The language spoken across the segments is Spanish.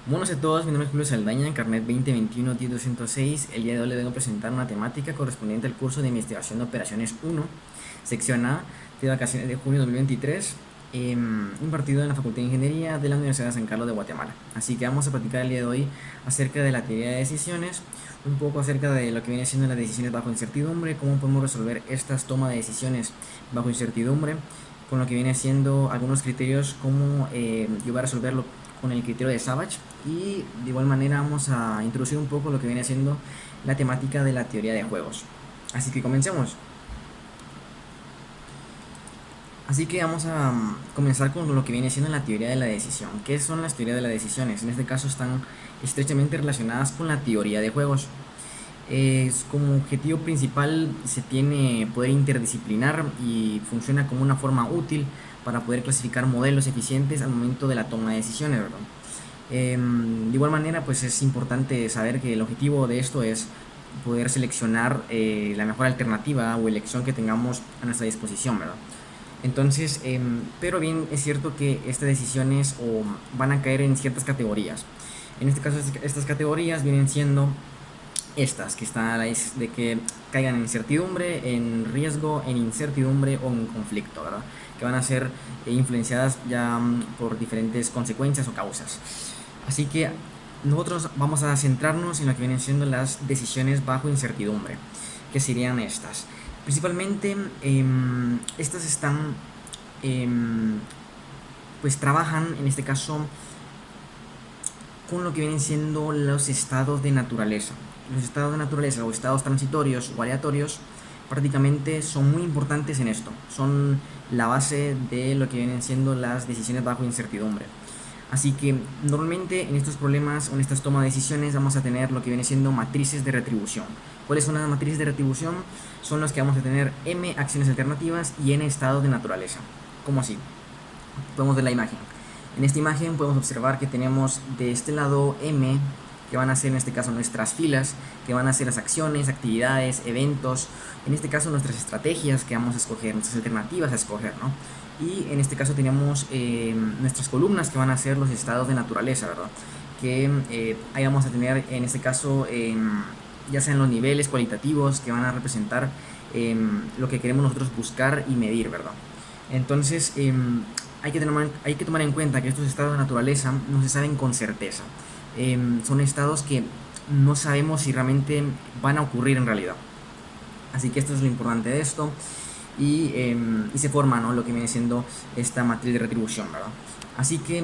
Buenos a todos, mi nombre es Julio Saldaña, carnet 2021-10206. El día de hoy les vengo a presentar una temática correspondiente al curso de investigación de operaciones 1, sección A, de vacaciones de junio de 2023, impartido en la Facultad de Ingeniería de la Universidad de San Carlos de Guatemala. Así que vamos a platicar el día de hoy acerca de la teoría de decisiones, un poco acerca de lo que viene siendo las decisiones bajo incertidumbre, cómo podemos resolver estas tomas de decisiones bajo incertidumbre, con lo que viene siendo algunos criterios, cómo yo voy a resolverlo con el criterio de Savage, y de igual manera vamos a introducir un poco lo que viene siendo la temática de la teoría de juegos. Así que comencemos. Así que vamos a comenzar con lo que viene siendo la teoría de la decisión. ¿Qué son las teorías de las decisiones? En este caso están estrechamente relacionadas con la teoría de juegos. Como objetivo principal se tiene poder interdisciplinar y funciona como una forma útil para poder clasificar modelos eficientes al momento de la toma de decisiones, ¿verdad? De igual manera, pues es importante saber que el objetivo de esto es poder seleccionar la mejor alternativa o elección que tengamos a nuestra disposición, ¿verdad? Entonces, pero bien es cierto que estas decisiones van a caer en ciertas categorías. En este caso, estas categorías vienen siendo estas, que están a la de que caigan en incertidumbre, en riesgo, en incertidumbre o en conflicto, ¿verdad? Que van a ser influenciadas ya por diferentes consecuencias o causas. Así que nosotros vamos a centrarnos en lo que vienen siendo las decisiones bajo incertidumbre, que serían estas. Principalmente, estas están, pues trabajan en este caso con lo que vienen siendo los estados de naturaleza. Los estados de naturaleza o estados transitorios o aleatorios prácticamente son muy importantes en esto. Son la base de lo que vienen siendo las decisiones bajo incertidumbre. Así que normalmente en estos problemas o en estas tomas de decisiones vamos a tener lo que viene siendo matrices de retribución. ¿Cuáles son las matrices de retribución? Son las que vamos a tener m acciones alternativas y n estados de naturaleza. ¿Cómo así? Podemos ver la imagen. En esta imagen podemos observar que tenemos de este lado m, que van a ser en este caso nuestras filas, que van a ser las acciones, actividades, eventos, en este caso nuestras estrategias que vamos a escoger, nuestras alternativas a escoger, ¿no? Y en este caso tenemos nuestras columnas que van a ser los estados de naturaleza, ¿verdad? Que ahí vamos a tener en este caso ya sean los niveles cualitativos que van a representar lo que queremos nosotros buscar y medir, ¿verdad? Entonces hay que tomar en cuenta que estos estados de naturaleza no se saben con certeza. Son estados que no sabemos si realmente van a ocurrir en realidad. Así que esto es lo importante de esto. Y se forma, ¿no?, lo que viene siendo esta matriz de retribución, ¿verdad? Así que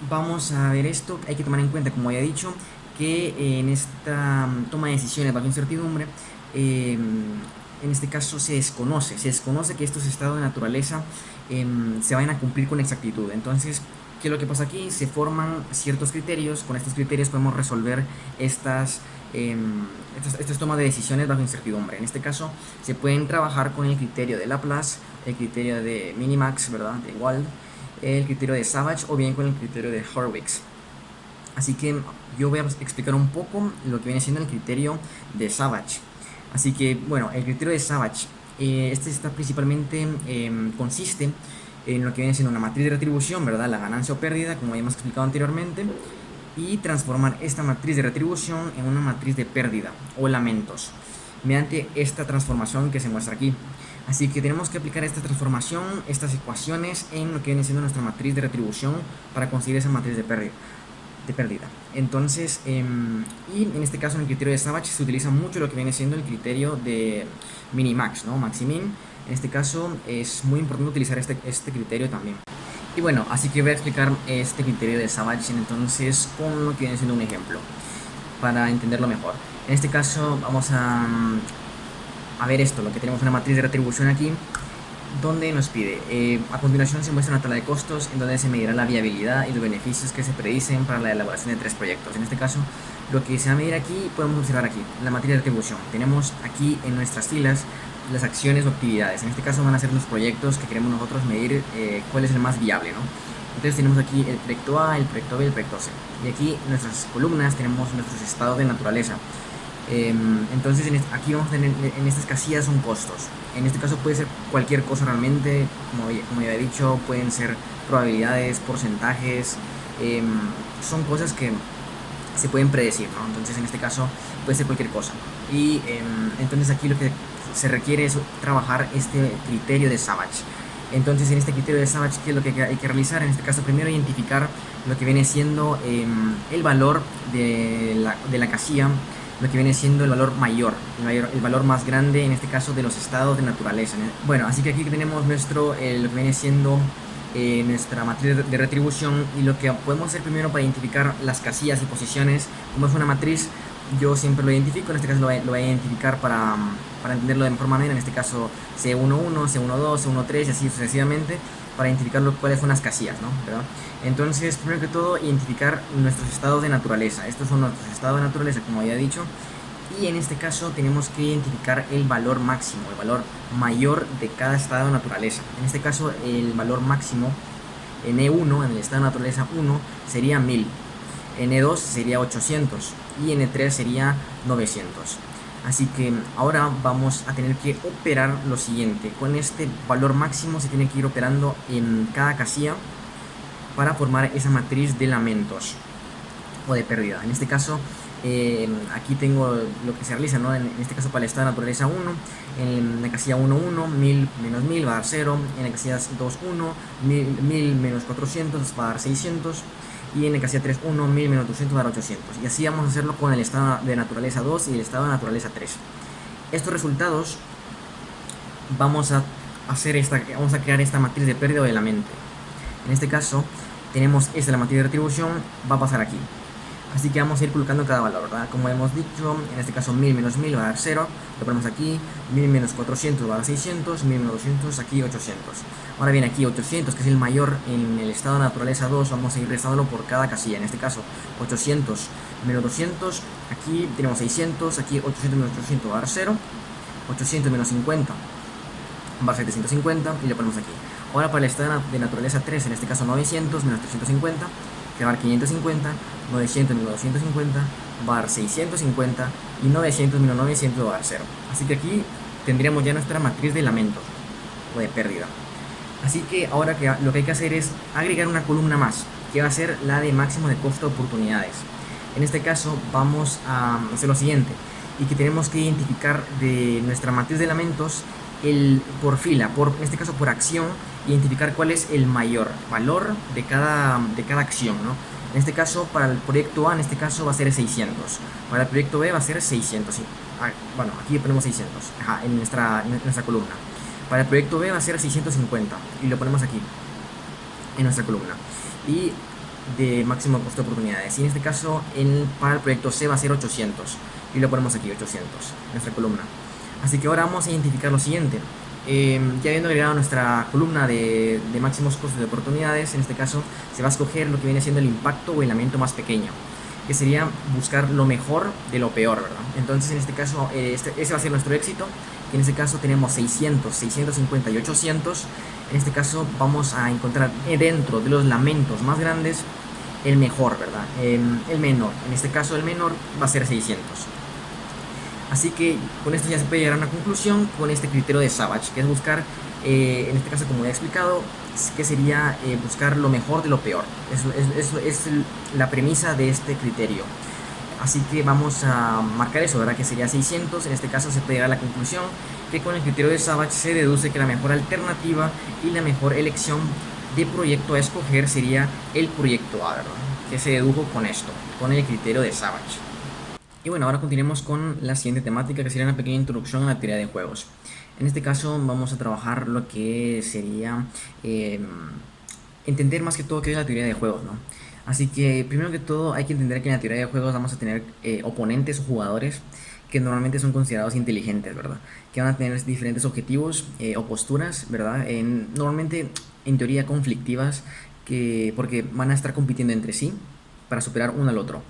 vamos a ver esto. Hay que tomar en cuenta, como ya he dicho, que en esta toma de decisiones bajo incertidumbre, en este caso se desconoce que estos estados de naturaleza se vayan a cumplir con exactitud. Entonces, ¿qué es lo que pasa aquí? Se forman ciertos criterios. Con estos criterios podemos resolver estas tomas de decisiones bajo incertidumbre. En este caso se pueden trabajar con el criterio de Laplace, el criterio de Minimax, ¿verdad?, de Wald, el criterio de Savage o bien con el criterio de Horwitz. Así que yo voy a explicar un poco lo que viene siendo el criterio de Savage. Así que, bueno, el criterio de Savage, este está principalmente, consiste en lo que viene siendo una matriz de retribución, ¿verdad?, la ganancia o pérdida, como ya hemos explicado anteriormente, y transformar esta matriz de retribución en una matriz de pérdida o lamentos mediante esta transformación que se muestra aquí. Así que tenemos que aplicar esta transformación, estas ecuaciones en lo que viene siendo nuestra matriz de retribución para conseguir esa matriz de pérdida. Entonces, y en este caso en el criterio de Savage se utiliza mucho lo que viene siendo el criterio de Minimax, ¿no?, Maximin. En este caso es muy importante utilizar este criterio también. Y bueno, así que voy a explicar este criterio de Savage entonces con lo que viene siendo un ejemplo para entenderlo mejor. En este caso vamos a ver esto, lo que tenemos una matriz de retribución aquí, donde nos pide, a continuación se muestra una tabla de costos en donde se medirá la viabilidad y los beneficios que se predicen para la elaboración de 3 proyectos. En este caso, lo que se va a medir aquí, podemos observar aquí, la matriz de retribución. Tenemos aquí en nuestras filas las acciones o actividades. En este caso van a ser los proyectos que queremos nosotros medir, cuál es el más viable, ¿no? Entonces tenemos aquí el proyecto A, el proyecto B y el proyecto C. Y aquí en nuestras columnas tenemos nuestros estados de naturaleza. Entonces aquí vamos a tener, en estas casillas son costos. En este caso puede ser cualquier cosa realmente, como ya he dicho, pueden ser probabilidades, porcentajes, son cosas que se pueden predecir, ¿no? Entonces en este caso puede ser cualquier cosa. Y entonces aquí lo que se requiere es trabajar este criterio de Savage. Entonces en este criterio de Savage, ¿qué es lo que hay que realizar? En este caso primero identificar lo que viene siendo el valor de la casilla, lo que viene siendo el valor mayor, el valor más grande, en este caso de los estados de naturaleza, ¿no? Bueno, así que aquí tenemos nuestro, lo que viene siendo nuestra matriz de retribución, y lo que podemos hacer primero para identificar las casillas y posiciones, como es una matriz, yo siempre lo identifico, en este caso lo voy a identificar para entenderlo de mejor manera, en este caso C11, C12, C13 y así sucesivamente, para identificar cuáles son las casillas, ¿no? ¿Verdad? Entonces, primero que todo, identificar nuestros estados de naturaleza. Estos son nuestros estados de naturaleza, como había dicho, y en este caso tenemos que identificar el valor máximo, el valor mayor de cada estado de naturaleza. En este caso, el valor máximo en E1, en el estado de naturaleza 1, sería 1000, en E2 sería 800 y en E3 sería 900. Así que ahora vamos a tener que operar lo siguiente. Con este valor máximo se tiene que ir operando en cada casilla para formar esa matriz de lamentos o de pérdida. En este caso, aquí tengo lo que se realiza, ¿no? En este caso para el estado de naturaleza 1, en la casilla 1, 1, 1000 menos 1000 va a dar 0, en la casilla 2, 1, 1000 menos 400 va a dar 600, y en la casilla 3, 1, 1000 menos 200 va a dar 800. Y así vamos a hacerlo con el estado de naturaleza 2 y el estado de naturaleza 3. Estos resultados vamos a crear esta matriz de pérdida o de lamento. En este caso tenemos esta, la matriz de retribución, va a pasar aquí. Así que vamos a ir colocando cada valor, ¿verdad? Como hemos dicho, en este caso 1000 menos 1000 va a dar 0, lo ponemos aquí, 1000 menos 400 va a dar 600, 1000 menos 200, aquí 800. Ahora bien, aquí 800, que es el mayor en el estado de naturaleza 2, vamos a ir restándolo por cada casilla. En este caso, 800 menos 200, aquí tenemos 600, aquí 800 menos 800 va a dar 0, 800 menos 50 va a dar 750 y lo ponemos aquí. Ahora para el estado de naturaleza 3, en este caso 900 menos 350, que va a dar 550, 900 menos 250 va a dar 650 y 900 menos 900 va a dar 0. Así que aquí tendríamos ya nuestra matriz de lamento o de pérdida. Así que ahora lo que hay que hacer es agregar una columna más, que va a ser la de máximo de costo de oportunidades. En este caso vamos a hacer lo siguiente, y que tenemos que identificar de nuestra matriz de lamentos por fila, en este caso por acción, identificar cuál es el mayor valor de cada acción, ¿no? En este caso, para el proyecto A, en este caso va a ser 600. Para el proyecto B va a ser 600. Sí. Bueno, aquí ponemos 600 en nuestra columna. Para el proyecto B va a ser 650 y lo ponemos aquí en nuestra columna. Y de máximo costo de oportunidades. Y en este caso, para el proyecto C va a ser 800 y lo ponemos aquí, 800, en nuestra columna. Así que ahora vamos a identificar lo siguiente. Ya habiendo agregado nuestra columna de máximos costos de oportunidades, en este caso se va a escoger lo que viene siendo el impacto o el lamento más pequeño, que sería buscar lo mejor de lo peor, ¿verdad? Entonces en este caso ese va a ser nuestro éxito, que en este caso tenemos 600, 650 y 800. En este caso vamos a encontrar dentro de los lamentos más grandes el mejor, ¿verdad? El menor, en este caso el menor va a ser 600. Así que con esto ya se puede llegar a una conclusión con este criterio de Savage, que es buscar, en este caso como he explicado, que sería buscar lo mejor de lo peor. Eso es la premisa de este criterio. Así que vamos a marcar eso, ¿verdad? Que sería 600. En este caso se puede llegar a la conclusión que con el criterio de Savage se deduce que la mejor alternativa y la mejor elección de proyecto a escoger sería el proyecto A, ¿verdad? Que se dedujo con esto, con el criterio de Savage. Y bueno, ahora continuemos con la siguiente temática, que sería una pequeña introducción a la teoría de juegos. En este caso vamos a trabajar lo que sería entender más que todo qué es la teoría de juegos, ¿no? Así que primero que todo hay que entender que en la teoría de juegos vamos a tener oponentes o jugadores que normalmente son considerados inteligentes, ¿verdad? Que van a tener diferentes objetivos o posturas, ¿verdad? Normalmente en teoría conflictivas, porque van a estar compitiendo entre sí para superar uno al otro,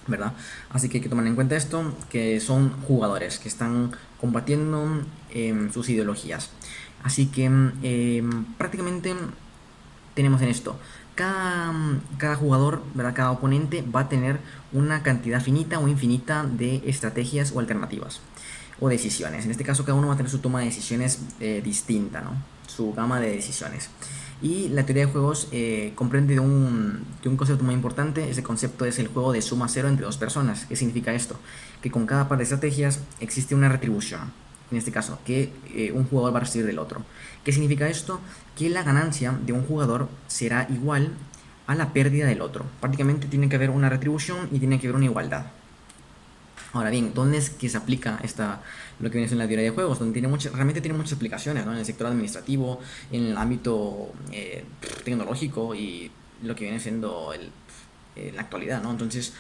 ¿verdad? Así que hay que tomar en cuenta esto, que son jugadores que están combatiendo sus ideologías. Así que prácticamente tenemos en esto, cada jugador, ¿verdad? Cada oponente va a tener una cantidad finita o infinita de estrategias o alternativas o decisiones. En este caso cada uno va a tener su toma de decisiones distinta, ¿no? Su gama de decisiones. Y la teoría de juegos comprende de un concepto muy importante. Ese concepto es el juego de suma cero entre dos personas. ¿Qué significa esto? Que con cada par de estrategias existe una retribución. En este caso, que un jugador va a recibir del otro. ¿Qué significa esto? Que la ganancia de un jugador será igual a la pérdida del otro. Prácticamente tiene que haber una retribución y tiene que haber una igualdad. Ahora bien, ¿dónde es que se aplica lo que viene siendo la teoría de juegos? Donde realmente tiene muchas aplicaciones, ¿no? En el sector administrativo, en el ámbito tecnológico y lo que viene siendo la actualidad, ¿no? Entonces,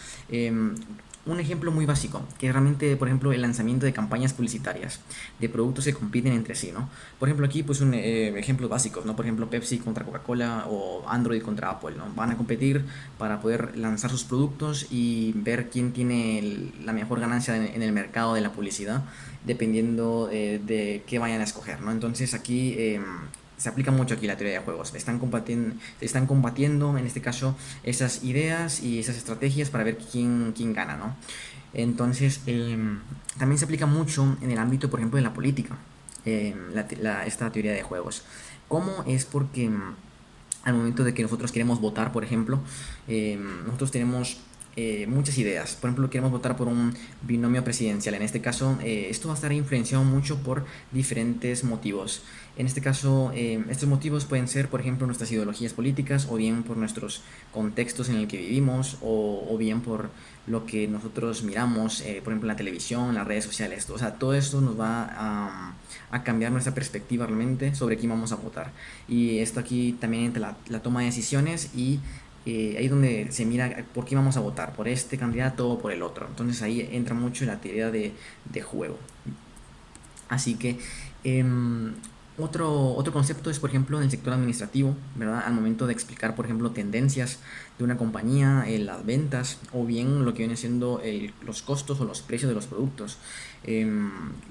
un ejemplo muy básico, que es realmente, por ejemplo, el lanzamiento de campañas publicitarias de productos que compiten entre sí, ¿no? Por ejemplo, aquí, pues, ejemplos básicos, ¿no? Por ejemplo, Pepsi contra Coca-Cola o Android contra Apple, ¿no? Van a competir para poder lanzar sus productos y ver quién tiene la mejor ganancia en el mercado de la publicidad, dependiendo de qué vayan a escoger, ¿no? Entonces, aquí se aplica mucho aquí la teoría de juegos. Están combatiendo en este caso esas ideas y esas estrategias para ver quién gana, ¿no? Entonces, también se aplica mucho en el ámbito, por ejemplo, de la política, esta teoría de juegos. ¿Cómo? Es porque al momento de que nosotros queremos votar, por ejemplo, nosotros tenemos muchas ideas. Por ejemplo, queremos votar por un binomio presidencial. En este caso, esto va a estar influenciado mucho por diferentes motivos. En este caso, estos motivos pueden ser, por ejemplo, nuestras ideologías políticas, o bien por nuestros contextos en el que vivimos, o bien por lo que nosotros miramos, por ejemplo, en la televisión, en las redes sociales. O sea, todo esto nos va a cambiar nuestra perspectiva realmente sobre quién vamos a votar. Y esto aquí también entra la toma de decisiones y ahí donde se mira por qué vamos a votar, por este candidato o por el otro. Entonces ahí entra mucho la teoría de juego. Así que otro concepto es, por ejemplo, en el sector administrativo, ¿verdad? Al momento de explicar, por ejemplo, tendencias de una compañía, las ventas, o bien lo que viene siendo los costos o los precios de los productos.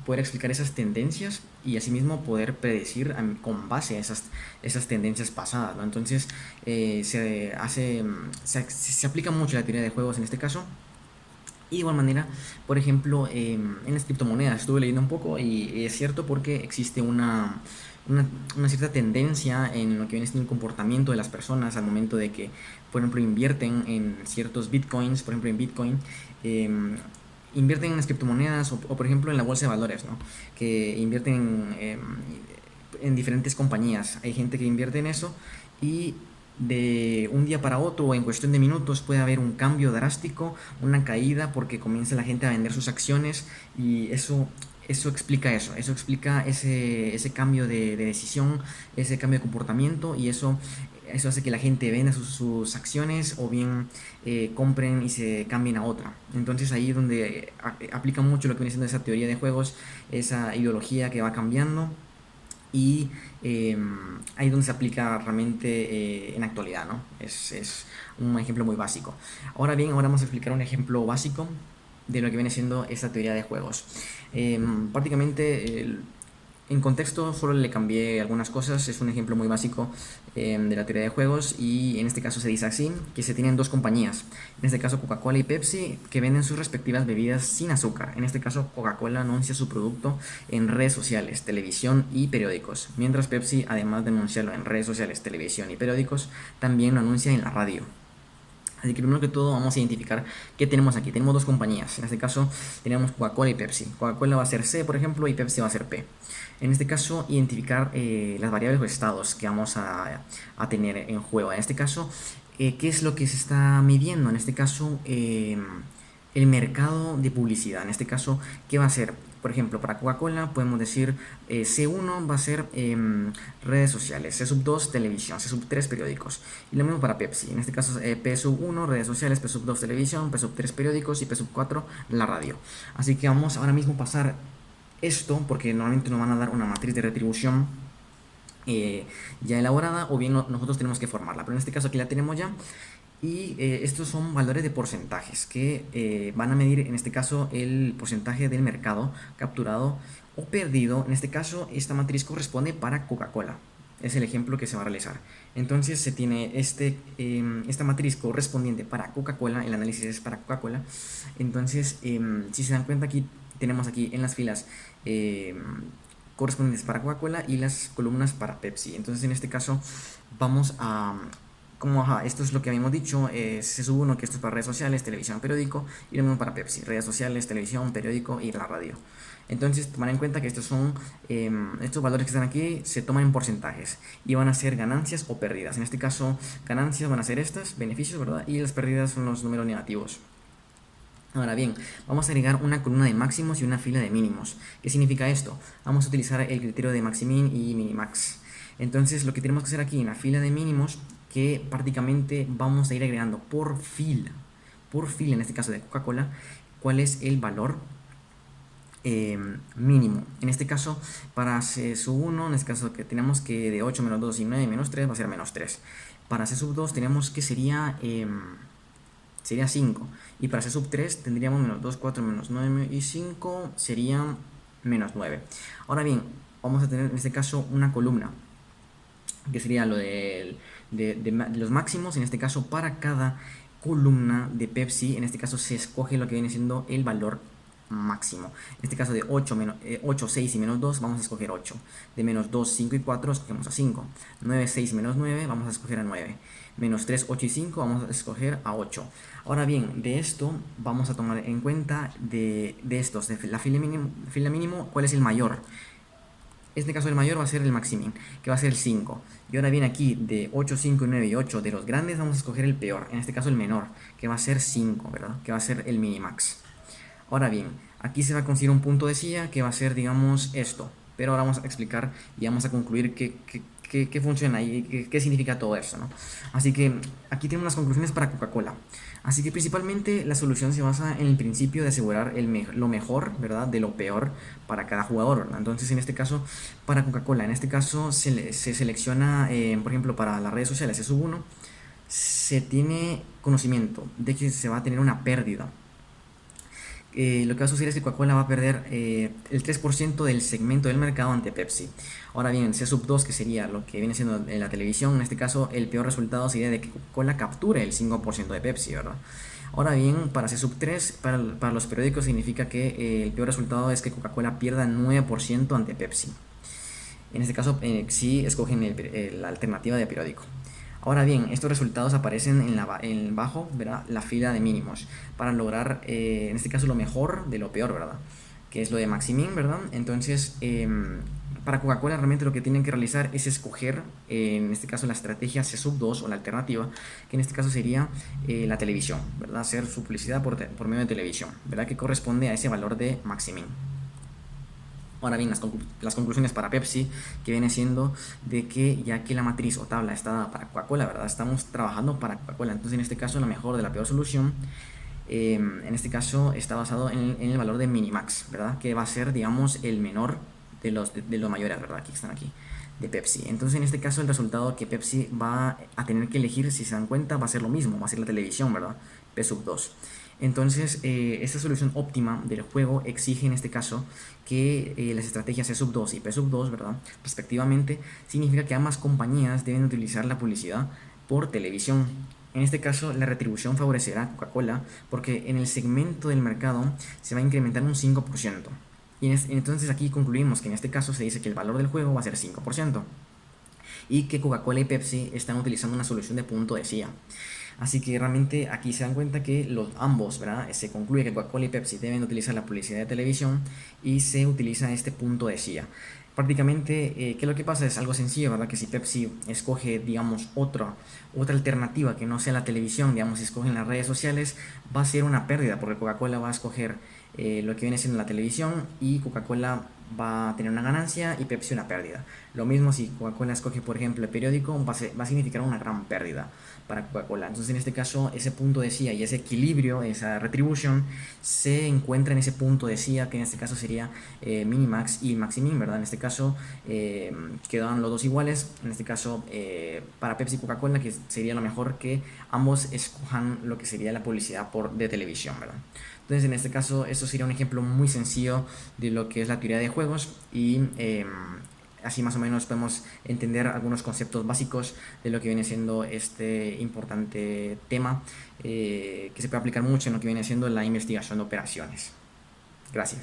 Poder explicar esas tendencias y asimismo poder predecir con base a esas tendencias pasadas, ¿no? Entonces, se aplica mucho la teoría de juegos en este caso. Y de igual manera, por ejemplo, en las criptomonedas estuve leyendo un poco y es cierto porque existe una cierta tendencia en lo que viene siendo el comportamiento de las personas al momento de que, por ejemplo, invierten en ciertos bitcoins, por ejemplo, en Bitcoin. em, Invierten en las criptomonedas o, por ejemplo, en la bolsa de valores, ¿no? Que invierten en diferentes compañías. Hay gente que invierte en eso y de un día para otro o en cuestión de minutos puede haber un cambio drástico, una caída porque comienza la gente a vender sus acciones y eso explica eso explica ese cambio de decisión, ese cambio de comportamiento y eso hace que la gente venda sus acciones o bien compren y se cambien a otra. Entonces ahí es donde aplica mucho lo que viene siendo esa teoría de juegos, esa ideología que va cambiando y ahí es donde se aplica realmente en la actualidad, ¿no? Es un ejemplo muy básico. Ahora bien, ahora vamos a explicar un ejemplo básico de lo que viene siendo esta teoría de juegos. Prácticamente en contexto solo le cambié algunas cosas, es un ejemplo muy básico de la teoría de juegos y en este caso se dice así, que se tienen dos compañías, en este caso Coca-Cola y Pepsi, que venden sus respectivas bebidas sin azúcar. En este caso Coca-Cola anuncia su producto en redes sociales, televisión y periódicos, mientras Pepsi, además de anunciarlo en redes sociales, televisión y periódicos, también lo anuncia en la radio. Así que primero que todo vamos a identificar qué tenemos aquí. Tenemos dos compañías. En este caso tenemos Coca-Cola y Pepsi. Coca-Cola va a ser C, por ejemplo, y Pepsi va a ser P. En este caso, identificar las variables o estados que vamos a tener en juego. En este caso, ¿qué es lo que se está midiendo? En este caso, el mercado de publicidad. En este caso, ¿qué va a ser? Por ejemplo, para Coca-Cola podemos decir C1 va a ser redes sociales, C2 televisión, C3 periódicos. Y lo mismo para Pepsi. En este caso P1 redes sociales, P2 televisión, P3 periódicos y P4 la radio. Así que vamos ahora mismo a pasar esto porque normalmente nos van a dar una matriz de retribución ya elaborada o bien nosotros tenemos que formarla. Pero en este caso aquí la tenemos ya. Y estos son valores de porcentajes que van a medir en este caso el porcentaje del mercado capturado o perdido. En este caso esta matriz corresponde para Coca-Cola. Es el ejemplo que se va a realizar. Entonces se tiene esta matriz correspondiente para Coca-Cola. El análisis es para Coca-Cola. Entonces si se dan cuenta aquí tenemos aquí en las filas correspondientes para Coca-Cola y las columnas para Pepsi. Entonces en este caso vamos a... esto es lo que habíamos dicho, se sube uno que esto es para redes sociales, televisión, periódico, y lo mismo para Pepsi, redes sociales, televisión, periódico y la radio. Entonces tomar en cuenta que estos valores que están aquí se toman en porcentajes y van a ser ganancias o pérdidas. En este caso, ganancias van a ser estas, beneficios, ¿verdad? Y las pérdidas son los números negativos. Ahora bien, vamos a agregar una columna de máximos y una fila de mínimos. ¿Qué significa esto? Vamos a utilizar el criterio de maximin y minimax. Entonces lo que tenemos que hacer aquí en la fila de mínimos, que prácticamente vamos a ir agregando por fila en este caso de Coca-Cola, cuál es el valor mínimo. En este caso, para C sub 1, en este caso que tenemos que de 8 menos 2 y 9 menos 3 va a ser menos 3. Para C sub 2 tenemos que sería 5. Y para C sub 3 tendríamos menos 2, 4, menos 9 y 5 sería menos 9. Ahora bien, vamos a tener en este caso una columna, que sería lo de los máximos. En este caso, para cada columna de Pepsi, en este caso se escoge lo que viene siendo el valor máximo. En este caso de 8, 6 y menos 2 vamos a escoger 8. De menos 2, 5 y 4 escogemos a 5. 9, 6 menos 9 vamos a escoger a 9. Menos 3, 8 y 5 vamos a escoger a 8. Ahora bien, de esto vamos a tomar en cuenta de estos, de la fila mínimo, ¿cuál es el mayor? En este caso el mayor va a ser el maximin, que va a ser el 5. Y ahora bien aquí de 8, 5, 9 y 8 de los grandes vamos a escoger el peor, en este caso el menor, que va a ser 5, ¿verdad? Que va a ser el minimax. Ahora bien, aquí se va a conseguir un punto de silla que va a ser, digamos, esto. Pero ahora vamos a explicar y vamos a concluir qué funciona y qué significa todo eso, ¿no? Así que aquí tenemos las conclusiones para Coca-Cola. Así que principalmente la solución se basa en el principio de asegurar lo mejor, ¿verdad?, de lo peor para cada jugador, ¿verdad? Entonces en este caso, para Coca-Cola, en este caso se selecciona, por ejemplo, para las redes sociales, es sub 1, se tiene conocimiento de que se va a tener una pérdida. Lo que va a suceder es que Coca-Cola va a perder el 3% del segmento del mercado ante Pepsi. Ahora bien, C sub 2, que sería lo que viene siendo en la televisión, en este caso el peor resultado sería de que Coca-Cola capture el 5% de Pepsi, ¿verdad? Ahora bien, para C sub 3, para los periódicos significa que el peor resultado es que Coca-Cola pierda 9% ante Pepsi. En este caso, sí escogen la alternativa de periódico. Ahora bien, estos resultados aparecen en bajo, ¿verdad?, la fila de mínimos, para lograr, en este caso, lo mejor de lo peor, ¿verdad?, que es lo de maximin, ¿verdad? Entonces, para Coca-Cola realmente lo que tienen que realizar es escoger, en este caso, la estrategia C sub 2 o la alternativa, que en este caso sería la televisión, ¿verdad?, hacer su publicidad por medio de televisión, ¿verdad?, que corresponde a ese valor de maximin. Ahora bien, las conclusiones para Pepsi, que viene siendo de que ya que la matriz o tabla está dada para Coca-Cola, ¿verdad?, estamos trabajando para Coca-Cola. Entonces en este caso la mejor de la peor solución, en este caso está basado en el valor de minimax, ¿verdad?, que va a ser, digamos, el menor de los mayores, ¿verdad?, que están aquí, de Pepsi. Entonces en este caso el resultado que Pepsi va a tener que elegir, si se dan cuenta, va a ser lo mismo, va a ser la televisión, ¿verdad?, P sub 2. Entonces, esta solución óptima del juego exige en este caso que las estrategias C sub 2 y P sub 2, ¿verdad?, respectivamente, significa que ambas compañías deben utilizar la publicidad por televisión. En este caso, la retribución favorecerá a Coca-Cola porque en el segmento del mercado se va a incrementar un 5%. Y entonces aquí concluimos que en este caso se dice que el valor del juego va a ser 5%. Y que Coca-Cola y Pepsi están utilizando una solución de punto de silla. Así que realmente aquí se dan cuenta que ambos, ¿verdad?, se concluye que Coca-Cola y Pepsi deben utilizar la publicidad de televisión y se utiliza este punto de silla. Prácticamente, ¿qué es lo que pasa? Es algo sencillo, ¿verdad? Que si Pepsi escoge, digamos, otra alternativa que no sea la televisión, digamos, si escogen las redes sociales, va a ser una pérdida porque Coca-Cola va a escoger lo que viene siendo la televisión y Coca-Cola va a tener una ganancia y Pepsi una pérdida. Lo mismo si Coca-Cola escoge, por ejemplo, el periódico, va a significar una gran pérdida para Coca-Cola. Entonces, en este caso, ese punto de silla y ese equilibrio, esa retribución, se encuentra en ese punto de silla, que en este caso sería minimax y maximin, ¿verdad? En este caso, quedan los dos iguales. En este caso, para Pepsi y Coca-Cola, que sería lo mejor que ambos escojan lo que sería la publicidad de televisión, ¿verdad? Entonces, en este caso, esto sería un ejemplo muy sencillo de lo que es la teoría de juegos y así más o menos podemos entender algunos conceptos básicos de lo que viene siendo este importante tema que se puede aplicar mucho en lo que viene siendo la investigación de operaciones. Gracias.